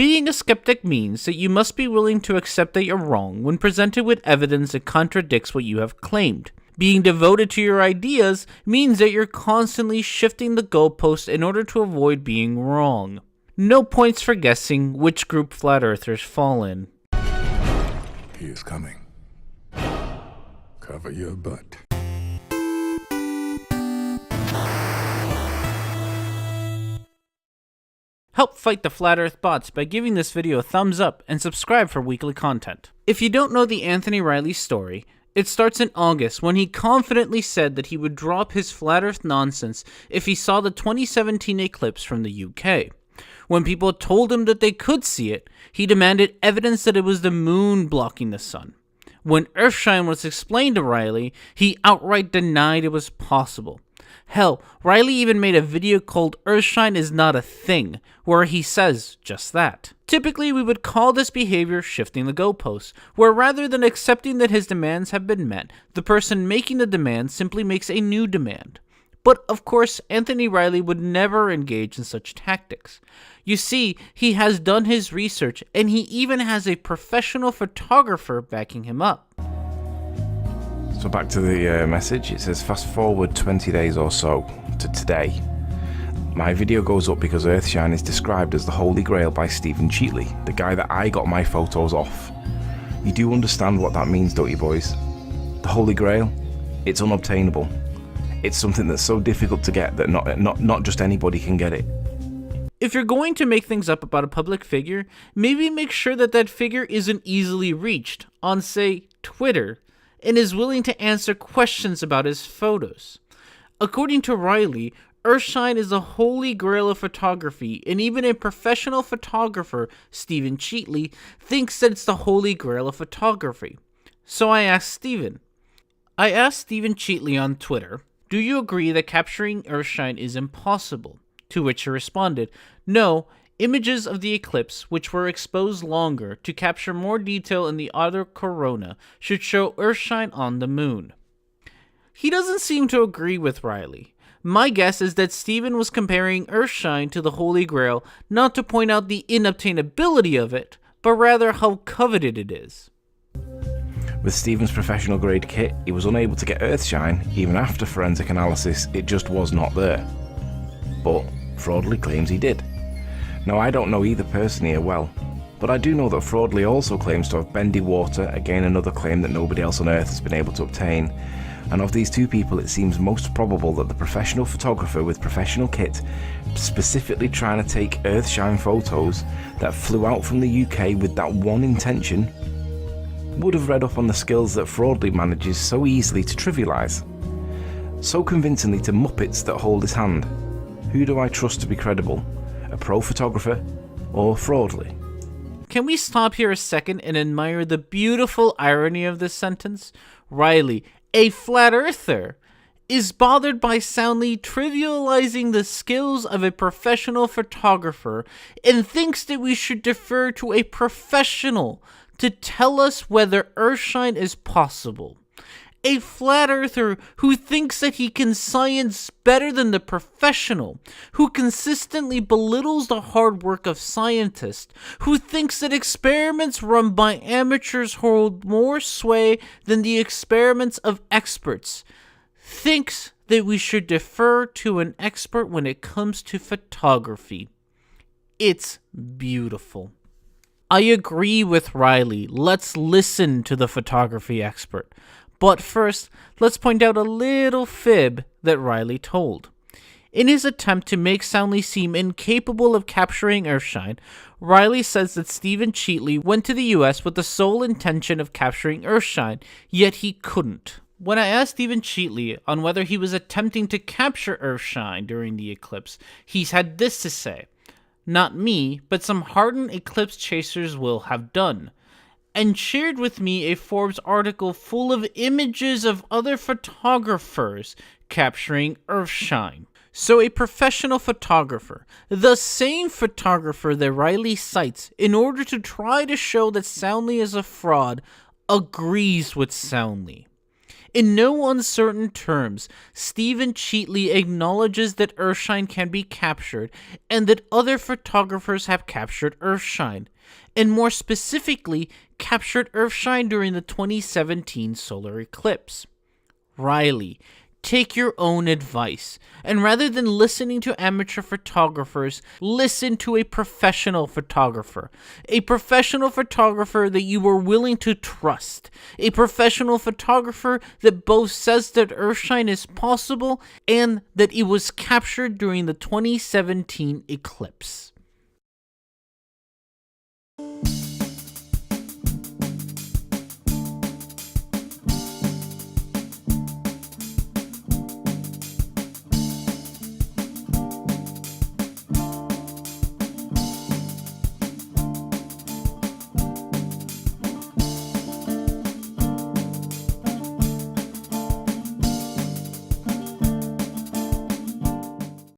Being a skeptic means that you must be willing to accept that you're wrong when presented with evidence that contradicts what you have claimed. Being devoted to your ideas means that you're constantly shifting the goalpost in order to avoid being wrong. No points for guessing which group flat earthers fall in. He is coming. Cover your butt. Help fight the Flat Earth bots by giving this video a thumbs up and subscribe for weekly content. If you don't know the Anthony Riley story, it starts in August when he confidently said that he would drop his Flat Earth nonsense if he saw the 2017 eclipse from the UK. When people told him that they could see it, he demanded evidence that it was the moon blocking the sun. When earthshine was explained to Riley, he outright denied it was possible. Hell, Riley even made a video called Earthshine is Not a Thing, where he says just that. Typically, we would call this behavior shifting the goalposts, where rather than accepting that his demands have been met, the person making the demand simply makes a new demand. But of course, Anthony Riley would never engage in such tactics. You see, he has done his research, and he even has a professional photographer backing him up. So back to the message, it says fast forward 20 days or so to today. My video goes up because Earthshine is described as the Holy Grail by Stephen Cheatley, the guy that I got my photos off. You do understand what that means, don't you boys? The Holy Grail? It's unobtainable. It's something that's so difficult to get that not just anybody can get it. If you're going to make things up about a public figure, maybe make sure that that figure isn't easily reached on, say, Twitter, and is willing to answer questions about his photos. According to Riley, Earthshine is the holy grail of photography, and even a professional photographer, Stephen Cheatley, thinks that it's the holy grail of photography. So I asked Stephen Cheatley on Twitter, do you agree that capturing Earthshine is impossible? To which he responded, no, images of the eclipse, which were exposed longer to capture more detail in the outer corona, should show Earthshine on the moon. He doesn't seem to agree with Riley. My guess is that Stephen was comparing Earthshine to the Holy Grail not to point out the inobtainability of it, but rather how coveted it is. With Stephen's professional grade kit, he was unable to get Earthshine. Even after forensic analysis, it just was not there. But Fraudly claims he did. Now, I don't know either person here well, but I do know that Fraudly also claims to have bendy water, again another claim that nobody else on Earth has been able to obtain. And of these two people, it seems most probable that the professional photographer with professional kit, specifically trying to take Earthshine photos that flew out from the UK with that one intention, would have read up on the skills that Fraudly manages so easily to trivialise, so convincingly to muppets that hold his hand. Who do I trust to be credible? A pro photographer or Fraudly? Can we stop here a second and admire the beautiful irony of this sentence? Riley, a flat earther, is bothered by soundly trivializing the skills of a professional photographer and thinks that we should defer to a professional to tell us whether Earthshine is possible. A flat earther who thinks that he can science better than the professional, who consistently belittles the hard work of scientists, who thinks that experiments run by amateurs hold more sway than the experiments of experts, thinks that we should defer to an expert when it comes to photography. It's beautiful. I agree with Riley. Let's listen to the photography expert. But first, let's point out a little fib that Riley told. In his attempt to make Soundly seem incapable of capturing Earthshine, Riley says that Stephen Cheatley went to the US with the sole intention of capturing Earthshine, yet he couldn't. When I asked Stephen Cheatley on whether he was attempting to capture Earthshine during the eclipse, he's had this to say, "Not me, but some hardened eclipse chasers will have done," and shared with me a Forbes article full of images of other photographers capturing Earthshine. So a professional photographer, the same photographer that Riley cites in order to try to show that Soundly is a fraud, agrees with Soundly. In no uncertain terms, Stephen Cheatley acknowledges that earthshine can be captured and that other photographers have captured earthshine, and more specifically, captured earthshine during the 2017 solar eclipse. Riley, take your own advice, and rather than listening to amateur photographers, listen to a professional photographer that you are willing to trust, a professional photographer that both says that earthshine is possible and that it was captured during the 2017 eclipse.